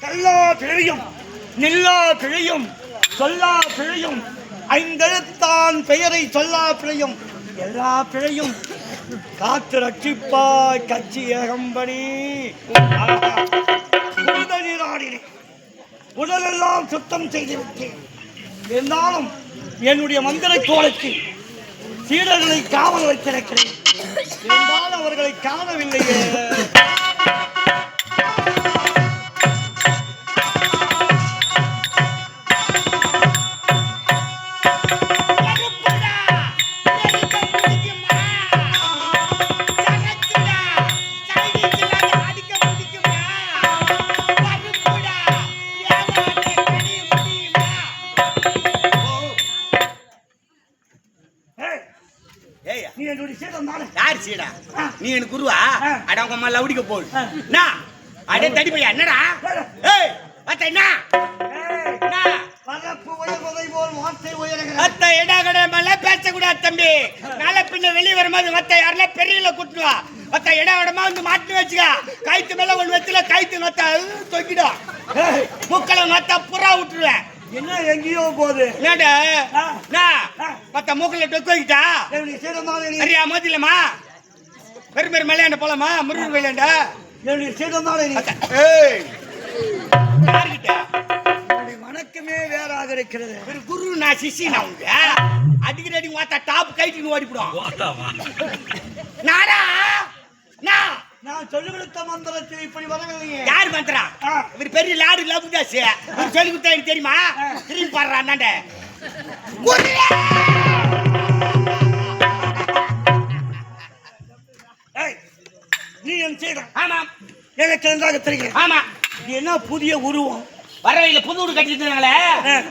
கல்லா பிழையும் நில்லா பிழையும் சொல்லா பிழையும் ஐந்தெழுத்தான் பெயரை சொல்லா பிழையும் எல்லா பிழையும் காத்து ரட்சிப்பாய் கட்சி ஏகம்பனி. உடலெல்லாம் சுத்தம் செய்து விட்டேன். இருந்தாலும் என்னுடைய மந்திர கோலத்தை சீடர்களை காவல் வைத்திருக்கிறேன். இருந்தாலும் அவர்களை காணவில்லையே. நீ எனக்கு குருவா அட உங்க அம்மா லவுடிக்க போடு அடே தடி பையா என்னடா ஏய் அத்தை என்ன அத்தை எடா கடை மேல பேசக்கூடாது தம்பி. நாளை பின்ன வெளியே வரும்போது மத்த யாரெல்லாம் பெரியல கூட்டுவா அத்தை எடா இடமா வந்து மாட்டு வச்சுக்கா. கைத்து மேல ஒன்று வச்சுல கைத்து மத்த தொக்கிடும் முக்களை மத்த புறா விட்டுருவேன். என்ன எங்கேயோ போகுது மத்த மூக்கல டொக்கு வைக்கிட்டா சரியா மோதிலமா பெரும் பெரும் மலையாண்ட போலாமா முருகன் விளையாண்ட வணக்கமே வேறாக இருக்கிறது. குரு நான் சிஷி நான் உங்க அடிக்கிற அடி மாத்தா டாப் கைட்டு ஓடிவிடும். நாடா நான் சொல்லி கொடுத்த மந்திரத்தில் இப்படி வரவில்லையே. யார் மந்திரம்? இவர் பெரிய லாடு லபுதாஸ் சொல்லி கொடுத்தா எனக்கு தெரியுமா? திரும்பி பாடுறா அண்ணாண்ட நீ என் செய்த. ஆமா எனக்கு நன்றாக தெரியும். ஆமா என்ன புதிய உருவம் வரவையில புது வீடு கட்டிருந்தாங்களே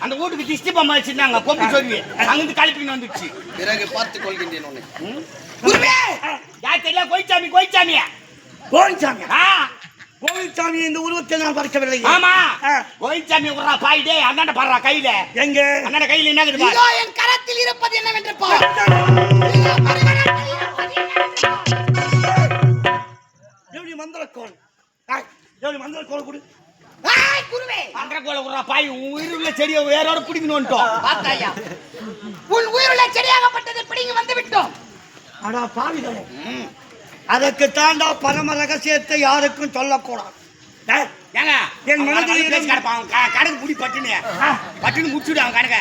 அந்த வீட்டுக்கு திஷ்டி பொம்மை வச்சிருந்தாங்க. பொம்பு சொல்லி அங்கிருந்து கழிப்பின்னு வந்துச்சு. பிறகு பார்த்துக் கொள்கின்றேன். யார் தெரியல கோயிச்சாமி கோயிச்சாமியா கோயில்சாமி கோயில்சாமி இந்த உருவத்தை நான் பார்க்கவில்லை. ஆமா கோயில்சாமி உர்றா பாயிடே அண்ணாண்ட பாடுறா கையில. எங்க அண்ணாண்ட கையில என்ன இருக்குது இதோ என் கரத்தில் இருப்பது என்னவென்று பார். எப்படி மந்திரக்கோள் எப்படி மந்திரக்கோள் கொடு. குருவே மந்திரக்கோளை உர்றா பாய் உயிருள்ள செடியை வேரோட பிடிக்கணும் வந்துட்டோம். பார்த்தாயா உன் உயிருள்ள செடியாகப்பட்டதை பிடிங்கி வந்து விட்டோம். ஆனா பாவிகளே அதற்கு தாண்டா பரம ரகசியத்தை யாருக்கும் சொல்லக்கூடாது. என் மனதில் கணக்கு புடி பட்டுன்னு முடிச்சுடு அவன் கணக்க.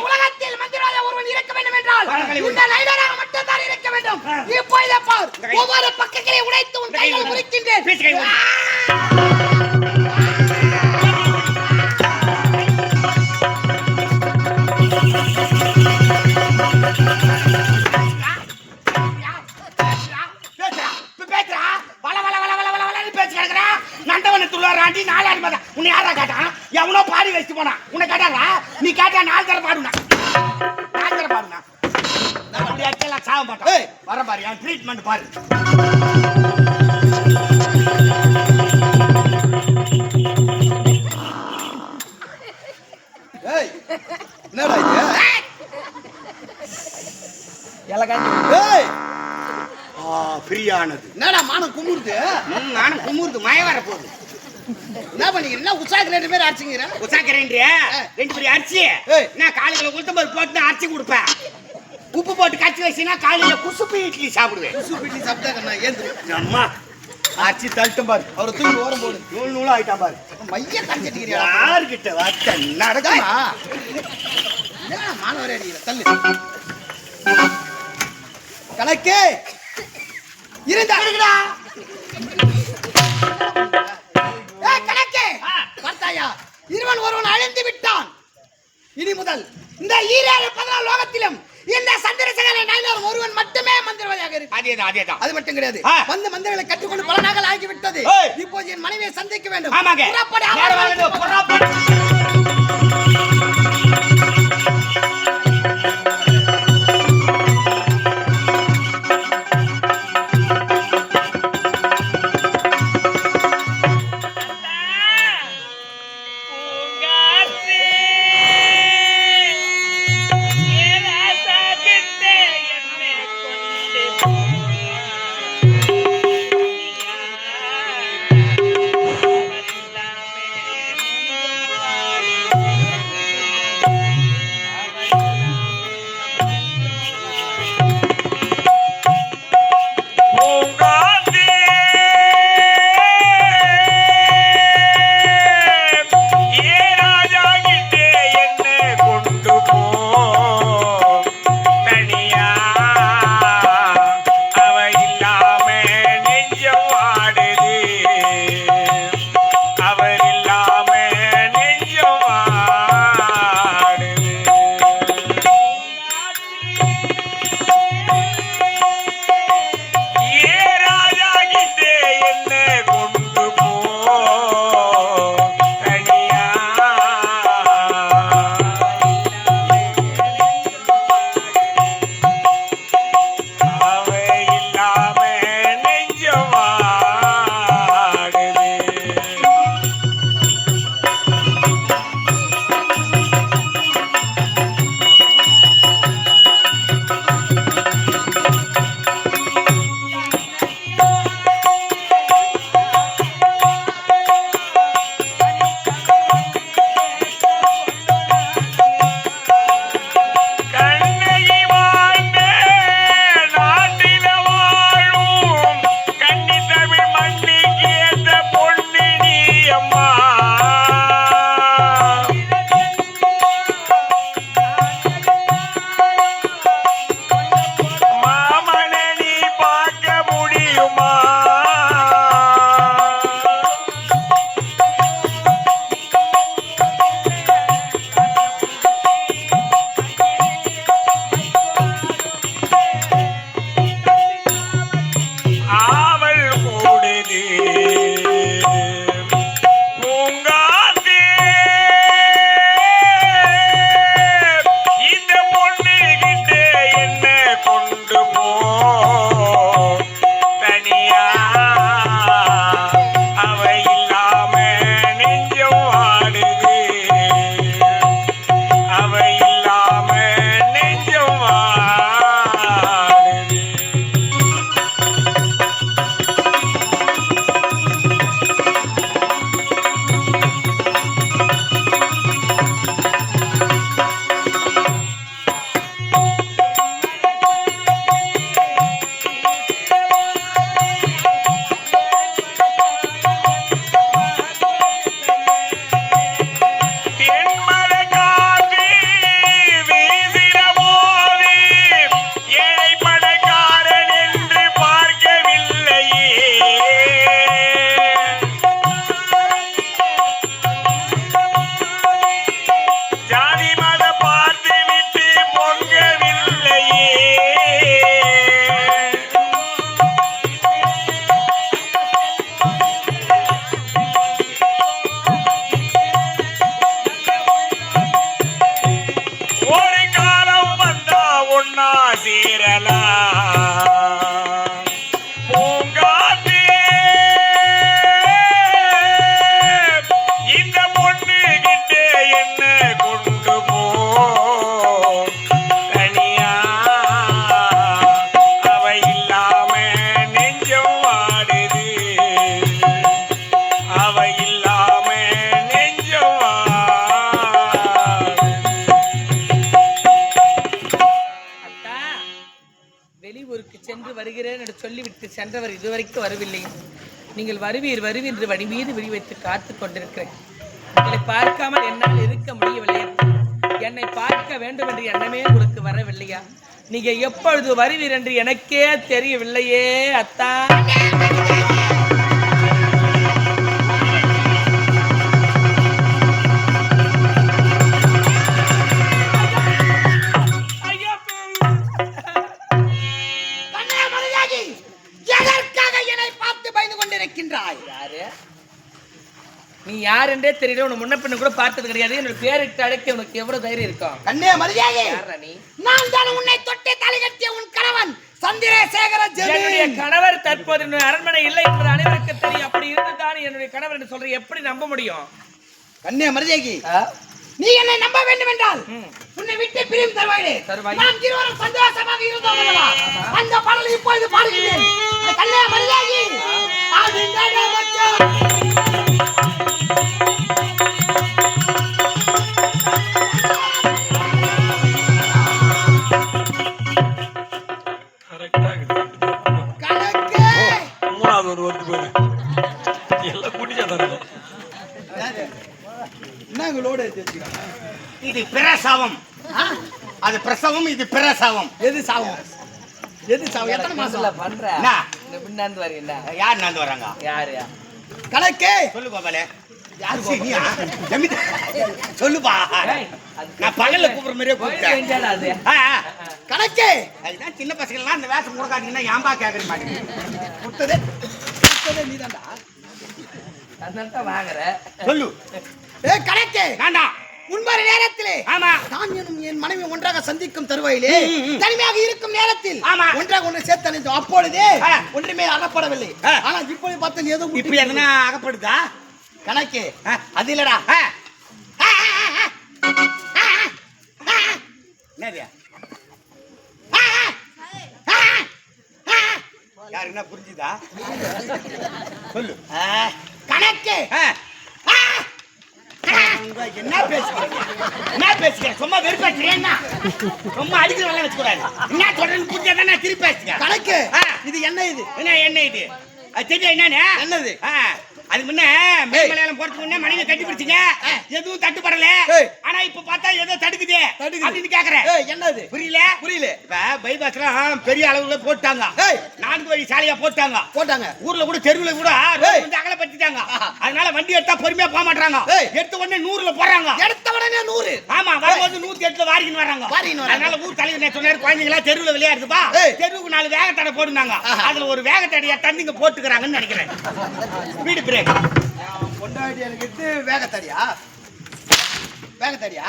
உலகத்தில் மந்திரவாத ஒருவன் இருக்க வேண்டும் என்றால் இந்த நைடராக மட்டும் தான் இருக்க வேண்டும். இப்போ இதை பார், ஒவ்வொரு பக்கங்களை உடைத்து உன் கைகள் குறிக்கின்றேன். உன்னை யாரா கேட்டான்? எவனோ பாடி வச்சு போனா உன்னை கேட்டாங்களா? நீ கேட்டா 4 தடவை பாடுனா 4 தடவை பாடுனா அப்படி அச்செல்லாம் சாக மாட்டான். வர பாரு என் ட்ரீட்மெண்ட் பாரு. என்னடா ஃப்ரீயானது என்னடா மானம் குமுறுது. நானும் குமுறுது மய வர போகுது. என்ன பண்ணீங்க? என்ன உற்சாக 2 பேர் அடிச்சிங்க? உற்சாக்கிறேன்றிய 2 பேர் அரிசி நான் காலையில உளுத்தம்பருப்பு போட்டு அரிசி கொடுப்பேன். உப்பு போட்டு கச்சி வச்சுன்னா காலையில குசுப்பு இட்லி சாப்பிடுவேன். குசுப்பு இட்லி சாப்பிட்டா ஏந்து அம்மா அரிசி தள்ளிட்டும் பாரு. அவரை தூக்கி ஓரம் போடு. நூல் நூலா ஆயிட்டான் பாரு. மைய கஞ்சிட்டீங்க. யாருக்கிட்ட வார்த்தை நடக்குமா? மாணவரே அடிக்கிற தள்ளு கணக்கே இருந்தா கணக்கே பார்த்தாயா? இருவன் ஒருவன் அழிந்து விட்டான். இனி முதல் இந்த 14 லோகத்திலும் இந்த சந்திரசேகர நாயனார் ஒருவன் மட்டுமே மந்திரவாதியாக இருக்கு. அதேதான் அது மட்டும் கிடையாது. வந்து மந்திரங்களை கற்றுக்கொண்டு பல நாட்கள் ஆகிவிட்டது. இப்போது என் மனைவியை சந்திக்க வேண்டும். சொல்லிவிட்டு சென்றவர் இதுவரைக்கும் வரவில்லை. நீங்கள் வருவீர் வருவீர் என்று வடி மீது விழி வைத்து காத்து கொண்டிருக்கிறேன். உங்களை பார்க்காமல் என்னால் இருக்க முடியவில்லை. என்னை பார்க்க வேண்டும் என்று எண்ணமே உங்களுக்கு வரவில்லையா? நீங்க எப்பொழுது வருவீர் என்று எனக்கே தெரியவில்லையே அத்தா. நீ யார் என்றே தெரியல. உன்னை முன்ன பின்ன கூட பார்த்தது கிடையாது. என்னோட பேரிட்டு அழைக்க உனக்கு எவ்வளவு தைரியம் இருக்கும்? கண்ணே மரியாதை, நீ நான் தான் உன்னை தொட்டே தாலி கட்டிய உன் கணவன் சந்திரசேகர ஜெமீன். என்னுடைய கணவர் தற்போது என்னுடைய அரண்மனை இல்லை என்பது அனைவருக்கு தெரியும். அப்படி இருந்துதான் என்னுடைய கணவர் என்று சொல்ற எப்படி நம்ப முடியும்? கண்ணே மரியாதை, நீ என்னை நம்ப வேண்டும் என்றால் உன்னை விட்டு பிரியும் தருவாயிலே நாம் இருவரும் சந்தோஷமாக இருந்தோம் அல்லவா? அந்த பாடலை இப்பொழுது பாடுகிறேன். கண்ணே மரியாதை, அது என்ன மச்சான்? இது பிரசவம், அது பிரசவம், இது பிரசவம். எது சாவம்? எது சாவம்? எத்தனை மாசம் பண்ற? பின்னாந்து வரீங்க. யார் நாந்து வராங்க? யாரு கணக்கே சொல்லு கோபாலே. யாரு சொல்லுப்பா. நான் பகல்ல கூப்பிடுற மாதிரியே கூப்பிட்டேன். கணக்கே, அதுதான் சின்ன பசங்க எல்லாம் இந்த வேஷம் கொடுக்காதீங்கன்னா ஏன்பா கேட்கற மாட்டேங்க. குட்டதே நீதான்டா. அதான் வாங்குற. சொல்லு. கணக்கே, வேண்டா. முன்பான நேரத்திலே ஆமா நான் என் மனைவி ஒன்றாக சந்திக்கும் தருவாயிலே தனிமையாக இருக்கும் நேரத்தில் ஒன்றாக ஒன்று சேர்த்து அணிந்தோம். அப்பொழுது ஒன்றுமே அகப்படவில்லை. ஆனா இப்பொழுது பார்த்தேன் ஏதோ இப்படி எதனா அகப்படுதா? கணக்கே, அது இல்லடா. என்னது? யாருன்னா புரிஞ்சுதா? சொல்லு. கணக்கே, என்ன பேசுறீங்க? என்ன பேசுறீங்க? சும்மா வெறுப்பேன். சும்மா அடிக்கிற வேலை வச்சுக்கூடாது. என்ன சொல்றேன்னு புரிஞ்சாதான் நான் திருப்பி பேசுறேன். கணக்கு, இது என்ன? இது என்ன இது? அது தெரியும் என்னன்னு? என்னது? அதுக்கு முன்ன மேல்மலையாளம் போறதுக்கு முன்ன மனைவி கட்டி பிடிச்சிங்க, எதுவும் தட்டுப்படல. ஆனா இப்ப பார்த்தா ஏதோ தடுக்குது அப்படின்னு கேக்குறேன். என்னது? புரியல? இப்ப பைபாஸ்லாம் பெரிய அளவுல போட்டாங்க. 4 வழி சாலையா போட்டாங்க. ஊர்ல கூட தெருவுல கூட வந்து அகலப்படுத்திட்டாங்க. அதனால வண்டி எடுத்தா பொறுமையா போக மாட்டாங்க. எடுத்த உடனே 100ல போறாங்க. எடுத்த உடனே 100. ஆமா, வரும்போது 108ல வாரிக்கின்னு வராங்க. அதனால ஊர் தலைவர் சொன்னாரு, குழந்தைங்களா தெருவுல விளையாடுதுப்பா, தெருவுக்கு 4 வேகத்தடை போட்டுனாங்க. அதுல ஒரு வேகத்தடையா தண்ணிங்க போட்டுக்கிறாங்கன்னு நினைக்கிறேன். வீடு பிரேக் பொண்டாட்டி எனக்கு வேகத்தடியா? வேகத்தடியா?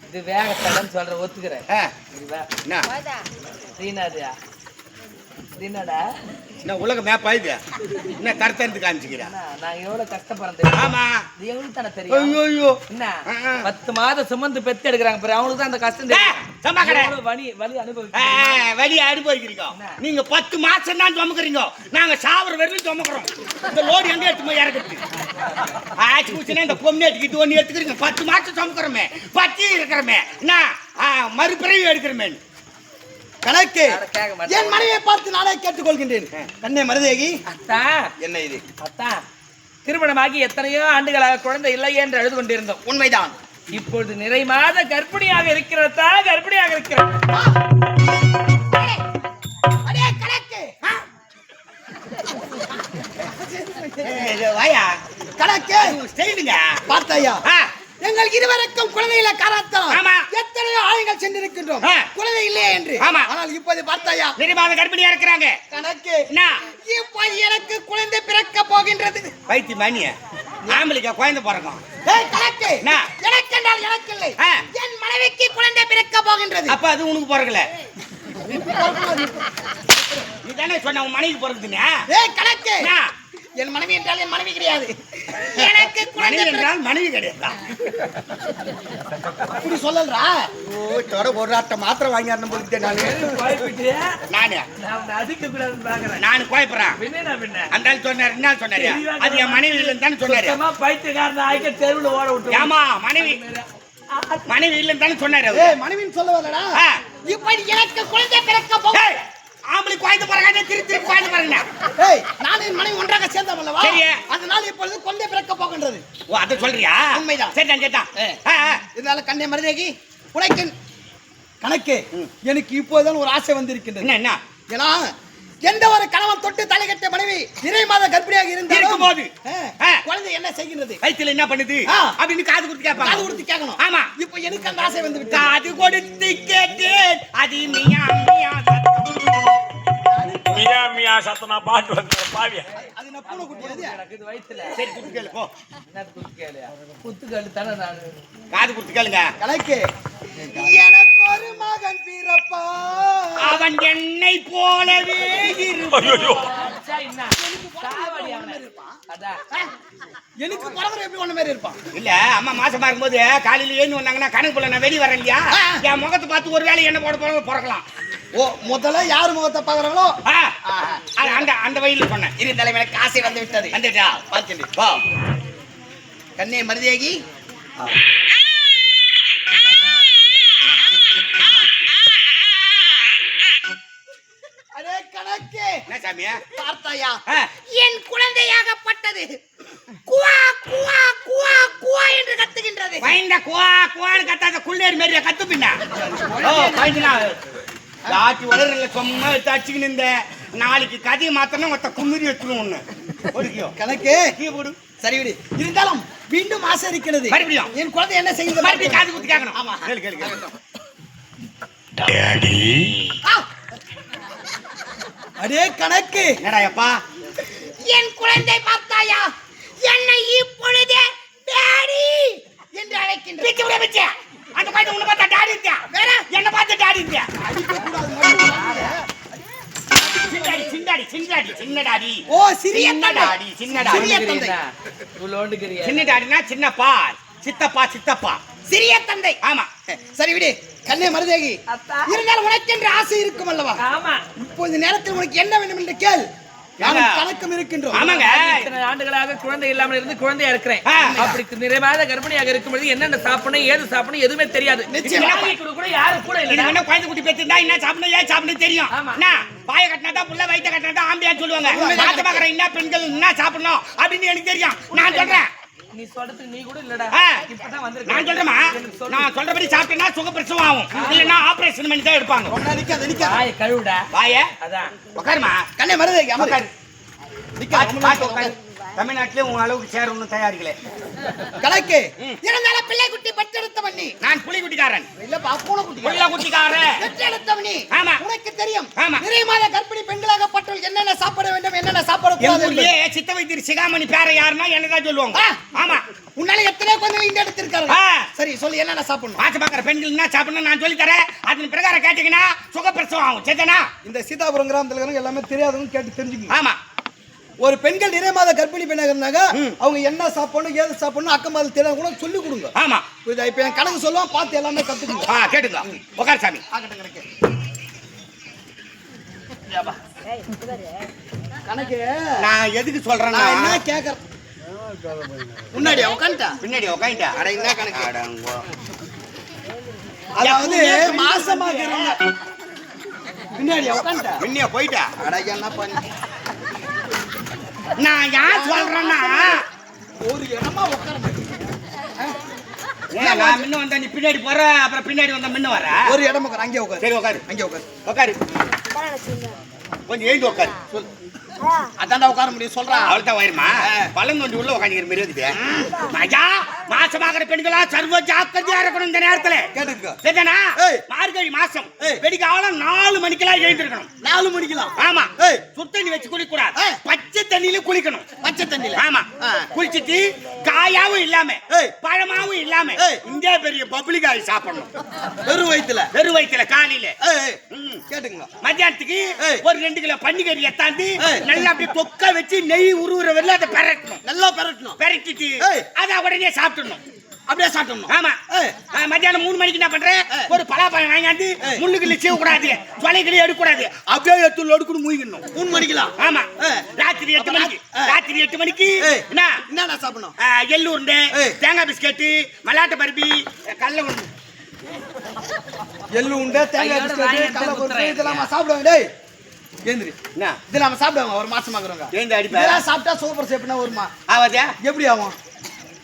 இது வேகத்தடன்னு சொல்ற ஒத்துக்கிறேன். என்ன உலக மேப் ஆயுது? என்ன கருத்தருந்து காமிச்சுக்கிறேன். நான் எவ்வளவு கஷ்டப்படுறேன். ஆமா, எங்களுக்கு தானே தெரியும். என்ன 10 மாதம் சுமந்து பெத்து எடுக்கிறாங்க பாரு, அவங்களுக்கு தான் அந்த கஷ்டம் தெரியும். வலி அனுபவிக்கிறீங்க. நீங்க 10 மாசம் தான் சுமக்குறீங்க, நாங்க சாவர வரைக்கும் சுமக்குறோம். இந்த லோடு எங்க எடுத்து போய் இறக்குது? ஆச்சு பூச்சினா இந்த பொம்மை எடுத்துக்கிட்டு ஒண்ணு எடுத்துக்கிறீங்க. 10 மாசம் சுமக்குறோமே, பத்தி இருக்கிறோமே, என்ன மறுபிறவி எடுக்கிறோமே. கணக்கு, என் மனைவியை பார்த்து நானே கேட்டுக்கொள்கின்றேன். கண்ணே மருதேகி, அத்தா என்ன இது? அத்தா, திருமணமாகி எத்தனையோ ஆண்டுகளாக குழந்தை இல்லை என்று அழுது கொண்டிருந்தோம். உண்மைதான். இப்பொழுது நிறை மாத கர்ப்பிணியாக இருக்கிறதா? கர்ப்பிணியாக இருக்கிறோம். வாயா கணக்கு செய்யுங்க. பார்த்தாயா, எங்கள் இருவருக்கும் குழந்தைகளை காணத்தான் எத்தனையோ ஆளுங்கள் சென்றிருக்கின்றோம், குழந்தை இல்லையே என்று. ஆனால் இப்போது பார்த்தாயா, நிறைமாத கர்ப்பிணியா இருக்கிறாங்க. கணக்கு, இப்போ எனக்கு குழந்தை பிறக்க போகின்றது. வைத்தி மணிய ஆம்பளைக்கு குழந்தை பிறக்கும். கணக்கு, எனக்கு என்றால் எனக்கு இல்லை, என் மனைவிக்கு குழந்தை பிறக்க போகின்றது. அப்ப அது உனக்கு பிறக்கல. நீ தானே சொன்ன உன் மனைவி பிறகுதுன்னு. கணக்கு, என் மனைவி என்றால் என் மனைவி கிடையாது, எனக்கு மனைவி என்றால் மனைவி கிடையாது. அப்படி சொல்லலடா. ஒரு மாத்திரை வாங்கியாரணும் போலிட்டே. நான் குழப்பறேன். அந்த சொன்னாரு, என்ன சொன்னாரு? அது என் மனைவி இல்லைன்னு தானே சொன்னாரு. தெருவில் ஓட விட்டு. ஆமா, மனைவி இல்லைன்னு தானே சொன்னாரு. மனைவின்னு சொல்ல வரலடா. இப்படி எனக்கு குழந்தை பிறக்க போகுது. ஆம்பளை குழந்தை பிறகானே திருப்பி குழந்தை பிறகுனா ஏய் நான் என் மனைவி ஒன்றாக சேர்ந்தோம் அல்லவா சரி. அதனால இப்பொழுது குழந்தை பிறக்க போகின்றது. ஓ அத சொல்றியா உண்மைதான். சரிதான் சரிதான் இதனால கண்ணே மருதேகி உனக்கு கணக்கு எனக்கு இப்போதான் ஒரு ஆசை வந்திருக்கின்றது. என்ன என்ன ஏன்னா எந்த ஒரு கணவன் தொட்டு தலை கட்ட மனைவி 2 மாத கர்ப்பிணியாக இருக்கும்போது, குழந்தை என்ன செய்கின்றது, வயித்துல என்ன பண்ணுது அப்படின்னு காது கொடுத்து கேட்பாங்க. காது கொடுத்து கேட்கணும். ஆமா. இப்போ எனக்கு அந்த ஆசை வந்து விட்டது. காது கொடுத்து கேட்டேன் அது மியா மியா மியா மியா சத்தனா பாட்டு வந்து பாவியா. அது நான் பூனை குட்டி அது. எனக்கு இது வயித்துல சரி குத்து கேளு போ. என்ன குத்து கேளு குத்து கேளு தானே நான் காது கொடுத்து கேளுங்க. கணக்கு எனக்கு ஒரு மகன் பிறப்பா அவன் என்னை போலவே இருப்பான். ஐயோ அச்சா என்ன சாவடி அவனை அதான் எனக்கு பிறகு எப்படி ஒண்ணு மாதிரி இருப்பான். இல்ல அம்மா மாசமா இருக்கும்போது காலையில ஏந்து வந்தாங்கன்னா கணக்கு போல நான் வெளிய வரேன் இல்லையா என் முகத்தை பார்த்து ஒரு வேளை என்ன போட போறது பிறக்கலாம். ஓ முதல்ல யார் முகத்தை பாக்குறாங்களோ அந்த அந்த வயலில் சொன்னேன். இருந்தாலும் எனக்கு ஆசை வந்து விட்டது. வந்துட்டா பார்த்து வா கண்ணே மருதேகி அடே கணக்கே என்ன சாமியா பார்த்தாயா என் குழந்தையாகப்பட்டது குவா குவா குவா குவா என்று கத்துகின்றது. பயந்த குவா குவான்னு கத்தாத குள்ளேர் மாரியா கத்து பின்னா. ஓ பயந்துனா ராத்தி வளரல சும்மா எடுத்து அடிச்சுக்கின்னு இருந்த நாளைக்கு கதையை மாத்தணும் ஒருத்த குமிரி எடுத்துரும் ஒண்ணு ஒடுக்கியோ கணக்கு கீ போடு. சரி விடு. இருந்தாலும் மீண்டும் ஆசை இருக்கிறது. மறுபடியும் என் குழந்தை என்ன செய்யுது மறுபடியும் காது குத்தி கேட்கணும். ஆமா கேளு கேளு கேளு. டாடி அடே கணக்கு என்னடா அப்பா என் குழந்தை பார்த்தாயா என்னை இப்பொழுதே டாடி என்று அழைக்கின்றது. பிச்சு விட பிச்சு அந்த குழந்தை உன்னை பார்த்தா டாடி இருக்கியா வேற என்ன பார்த்து டாடி இருக்கியா சின்னாடி சின்னாடி சின்னாடி சின்னடாடி. ஓ சிறிய தந்தை. சின்னடாடி சின்னடாடி சிறிய தந்தை. இவ்வளோண்டுக்கிறியா சின்னடாடினா சின்னப்பா சித்தப்பா சித்தப்பா சிறிய தந்தை. ஆமா சரி விடு கண்ணே மருதேகி அத்தா. இருந்தாலும் உனக்கு என்று ஆசை இருக்கும் அல்லவா. ஆமா இப்போ இந்த நேரத்தில் உனக்கு என்ன வேண்டும் என்று கேள். நானும் கணக்கம் இருக்கின்றோம். ஆமாங்க இத்தனை ஆண்டுகளாக குழந்தை இல்லாமல் இருந்து குழந்தையா இருக்கிறேன். ஆ. அப்படி நிறைவாத கர்ப்பிணியாக இருக்கும் பொழுது என்னென்ன சாப்பிடணும் ஏது சாப்பிடணும் எதுவுமே தெரியாது. நிச்சயமா. கூட யாரும் கூட இது இல்ல. என்ன குழந்தை குட்டி பெற்றிருந்தா என்ன சாப்பிடணும் ஏன் சாப்பிடணும் தெரியும். ஆமா. என்ன பாய கட்டினா புள்ள வயிற்ற கட்டினா ஆம்பியான்னு சொல்லுவாங்க. பார்த்து பாக்குற என்ன பெண்கள் என்ன சாப்பிடணும் அப்படின்னு எனக்கு தெரியும். நான் சொல்றேன். நீ சொல்றதுக்கு நீ கூட இல்லடா. ஆ. இப்பதான் வந்திருக்க. நான் சொல்றேமா நான் சொல்றபடி சாப்பிட்டேன்னா சுகப்பிரசவம் ஆகும். இல்லைன்னா ஆபரேஷன் பண்ணி தான் எடுப்பாங்க. ஒண்ணா நிக்காத நிக்காத. வாயை கழுவுடா. வாய அதான் உட்காருமா. கண்ணே மருதேகி அமரு. உட்காரு. நிக்காத. பார்த்து உட்காரு. தமிழ்நாட்டிலே உன் அளவுக்கு சேர் ஒன்றும் தயாரிக்கல. கணக்கு இருந்தாலும் பிள்ளை குட்டி பெற்றெடுத்தவன் நீ. நான் புலி குட்டிக்காரன். இல்லப்பா பூனை குட்டி. புள்ள குட்டிக்காரன். பெற்றெடுத்தவன் நீ. ஆமா. உனக்கு தெரியும். ஆமா. நிறைய மாத கர்ப்பிணி பெண்களாகப்பட்டவர்கள் என்னென்ன சாப்பிட வேண்டும் என்னென்ன சாப்பிடக்கூடாது என்பது. ஊர்லயே சித்த வைத்தியர் சிகாமணி பேரை யாருன்னா என்னதான் சொல்லுவாங்க. ஆமா உன்னால எத்தனை கொஞ்சம் இந்த எடுத்திருக்காங்க. ஆ. சரி சொல்லு என்னென்ன சாப்பிடணும். பாத்து பாக்குற பெண்கள் என்ன சாப்பிடணும் நான் சொல்லி தரேன். அதன் பிரகாரம் கேட்டீங்கன்னா சுகப்பிரசவம் ஆகும். சரிதானா? இந்த சீதாபுரம் கிராமத்துல இருக்கிறவங்க எல்லாமே தெரியாதவங்க கேட்டு தெரிஞ்சுக்கணும். ஆமா. ஒரு பெண்கள் நிறைய மாத கர்ப்பிணி பெண்ணாக இருந்தாங்க அவங்க என்ன சாப்பிடணும் ஏது சாப்பிடணும் அக்கம் பாதல் தெரியாத கூட சொல்லி கொடுங்க. ஆமா. புரியுதா? இப்ப என் கணக்கு சொல்லுவான் பார்த்து எல்லாமே கத்துக்குங்க. கேட்டுங்க. உட்கார் சாமி. ஆகட்டும் கணக்கு. கணக்கு நான் எதுக்கு சொல்றேன்னா நான் என்ன கேக்குறேன் முன்னாடி உட்காந்துட்டா பின்னாடி உட்காந்துட்டா. அட என்ன கணக்கு அதாவது மாசமாக இருந்த பின்னாடி உட்காந்துட்டா பின்னிய போயிட்டா. அட என்ன பண்ணி நான் யார் சொல்றேன்னா ஒரு இடமா உட்கார நான் முன்ன வந்தா நீ பின்னாடி போற அப்புறம் பின்னாடி வந்தா முன்ன வர. ஒரு இடம் உட்காரு அங்கே உட்காரு. சரி உட்காரு. அங்கே உட்காரு. உட்காரு. கொஞ்சம் எழுந்து உட்காரு. சொல் அதான்டா உட்கார முடியும் சொல்றா. அவள்தான் வயிறுமா பழம் தோண்டி உள்ள உட்காந்துக்கிற மாதிரி இருக்குது. மஜா மாசமாகிற பெண்களா சர்வ ஜாக்கிரதையா இருக்கணும் இந்த நேரத்துல. கேட்டுக்கோ. சரிதானா? ஏய். மார்கழி மாசம் ஏய். வெடிக்காலம் 4 மணிக்கெல்லாம் எழுந்திருக்கணும். 4 மணிக்கலாம். ஆமா. ஏய். சுத்தண்ணி வச்சு குளிக்க கூடாது. ஏய். பச்சை தண்ணியில குளிக்கணும். பச்சை தண்ணில. ஆமா. குளிச்சிட்டு காயாவும் இல்லாம ஏய். பழமாவும் இல்லாம ஏய். இந்த பெரிய பப்ளிகாய் சாப்பிடணும். வெறும் வயித்துல. வெறும் வயித்துல காலையில. ஏய் கேட்டுங்க. மத்தியானத்துக்கு ஏய். ஒரு 2 கிலோ பன்னிக்கறி எத்தாந்து ஏய். நல்லா அப்படியே தொக்க வச்சு நெய் உருவுற வரல அதை பெரட்டணும். நல்லா பெரட்டணும். பெரட்டிட்டு ஏய். அதை உடனே சாப்பிட்டுடணும். அப்படியே சாப்பிடணும். ஆமா. மத்தியானம் 3 மணிக்கு என்ன பண்றேன் ஒரு பலாப்பழம் வாங்கியாந்து முள்ளுக்குள்ள செய்ய கூடாது தொலைகளை எடுக்கூடாது அப்படியே எடுத்து எடுக்கணும் மூழ்கிடணும். 3 மணிக்கலாம். ஆமா. ராத்திரி 8 மணிக்கு ராத்திரி 8 மணிக்கு என்ன என்னடா சாப்பிடணும். எள்ளு உருண்டை தேங்காய் பிஸ்கெட்டு மலாட்டை பருப்பி கடலை உருண்டை எள்ளு உண்டை தேங்காய் பிஸ்கட் கடலை பருப்பு இதெல்லாம் சாப்பிடுவாங்க. டேய் ஏந்திரி என்ன இது நம்ம சாப்பிடுவாங்க ஒரு மாசமா இருக்கிறவங்க ஏந்து அடிப்பேன் இதெல்லாம் சாப்பிட்டா சூப்பர் சேப்னா வருமா ஆவாதியா எப்படி ஆகும்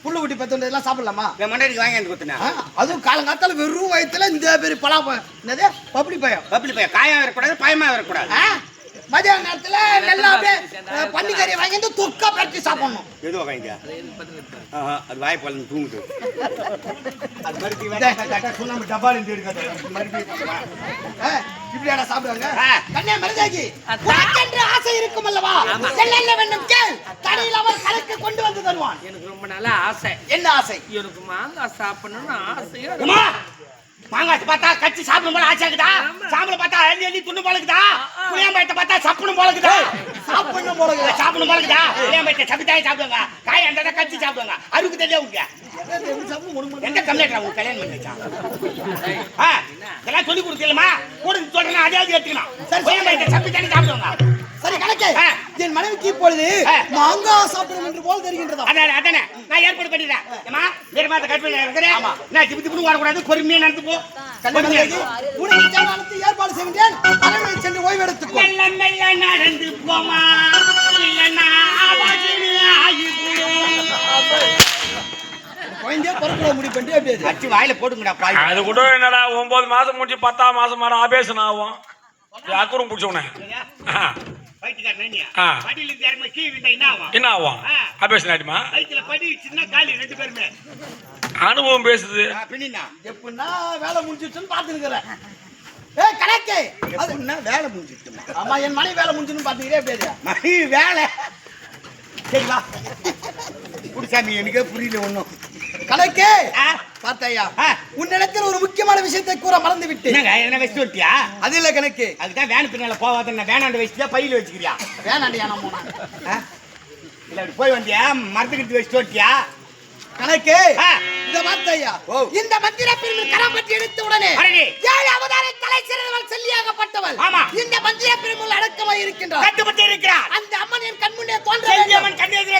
புல்லு குட்டி பெத்தோண்டு இதெல்லாம் சாப்பிடலாமா என் மண்டாடிக்கு வாங்கி வந்து கொடுத்தேன் அதுவும் காலங்காத்தால வெறும் வயிற்றுல இந்த பெரிய பலாப்பழம் என்னது பப்பளி பழம் பப்பிளி பையன் காயம் வரக்கூடாது பயமா வரக்கூடாது மதியான நேரத்துல நல்லா அப்படியே பன்னிக்கறி வாங்கி வந்து தொக்கா பரட்டி சாப்பிடணும் எதுவும் வாங்கிக்க அது வாய் பழம் தூங்குது அது மாதிரி சொல்லாம டப்பால் இப்படியாடா சாப்பிடுவாங்க ஆ. கண்ணே மருதாகி உனக்கென்று ஆசை இருக்கும் அல்லவா என்ன வேண்டும் கேள் கடையில் அவன் கலக்கு கொண்டு வந்து தருவான் எனக்கு ரொம்ப நாளா ஆசை. என்ன ஆசை எனக்கு மாங்காய் சாப்பிடணும்னு ஆசையா இருக்கு. அம்மா மாங்காய் பார்த்தா கச்சி சாப்பிடும் போல ஆச்சாக்குதா சாம்பல பார்த்தா அள்ளி அள்ளி துண்ணு போலக்குதா புளியாம்பழத்தை பார்த்தா சப்புணும் போலக்குதா சாப்பிடணும் போல சாப்பிடும் போலக்குதா புளியாம்பழத்தை சப்பிட்டாயே சாப்பிடுவாங்க காய் அந்த கச்சி சாப்பிடுவாங்க அருக்கு தெரியல உங்க எந்த கம்ப்ளைண்ட் உங்க கல்யாணம் பண்ணி வச்சான் இதெல்லாம் சொல்லி கொடுக்கலமா கூட தொடர்ந்து அதையாவது எடுத்துக்கலாம் புளியாம்பழத்தை சப்பித்தானே சாப்பிடுவாங்க சரி கணக்கே என் மனைவிக்கு இப்பொழுது மாங்காய் சாப்பிடும் என்று போல் தெரிகின்றதா அதானே நான் ஏற்பாடு பண்ணிடுறேன் ஏமா வேறு மாத கட் பண்ணி இருக்கிறேன் நான் திப்பு திப்பு வரக்கூடாது பொறுமையா நடந்து போ கல்யாணம் உனக்கு தேவையானது ஏற்பாடு செய்கின்றேன் தலைமை சென்று ஓய்வு எடுத்துக்கோ மெல்ல மெல்ல நடந்து போமா இல்லைன்னா ஆபாசினு குழந்தைய பொறுப்புல முடிவு பண்ணி அப்படியே அச்சு வாயில போட்டுங்கடா பாய் அது கூட என்னடா 9 மாசம் முடிச்சு 10ஆம் மாசம் வர ஆபேஷன் ஆகும் அக்குறம் பிடிச்சவனே படியில இருந்து இறங்கி கீழே விட்டா என்ன ஆகும் என்ன ஆகும் ஆபேஷன் ஆயிடுமா வயிற்றுல படி சின்ன காலி 2 பேருமே அனுபவம் பேசுது பின்னா எப்படின்னா வேலை முடிஞ்சிச்சுன்னு பாத்துருக்கிறேன் ஏய் கணக்கே அது என்ன வேலை முடிஞ்சிட்டு ஆமா என் மனைவி வேலை முடிஞ்சுன்னு பாத்துக்கிறே எப்படியா மணி வேலை சரி வா குடிசாமி எனக்கே புரியல ஒண்ணும் கணக்கே பார்த்தையா உன்னிடத்தில் ஒரு முக்கியமான விஷயத்தை கூற மறந்து விட்டேன் என்னங்க என்ன வச்சுட்டு வந்துட்டியா அது இல்ல கணக்கு அதுதான் வேன் பின்னால போவாத வேணாண்டு வச்சுட்டியா பையில வச்சுக்கிறியா வேணாண்டியா நம்ம போனா இல்ல அப்படி போய் வந்தியா மரத்துக்கிட்டு வச்சுட்டு வந்துட்டியா கணக்கு இந்த வார்த்தையா இந்த மந்திர பிரிவில் கரம் பற்றி எடுத்த உடனே அடடே. 7 அவதார தலை சிறந்தவள் செல்லியாகப்பட்டவள் ஆமா. இந்த மந்திர பிரிவில் அடக்கமாய் இருக்கின்றார் கட்டுப்பட்டு இருக்கிறார் அந்த அம்மன் என் கண்முன்னே தோன்ற செல்வி வேண்டும். அம்மன் கண்ணெதிரே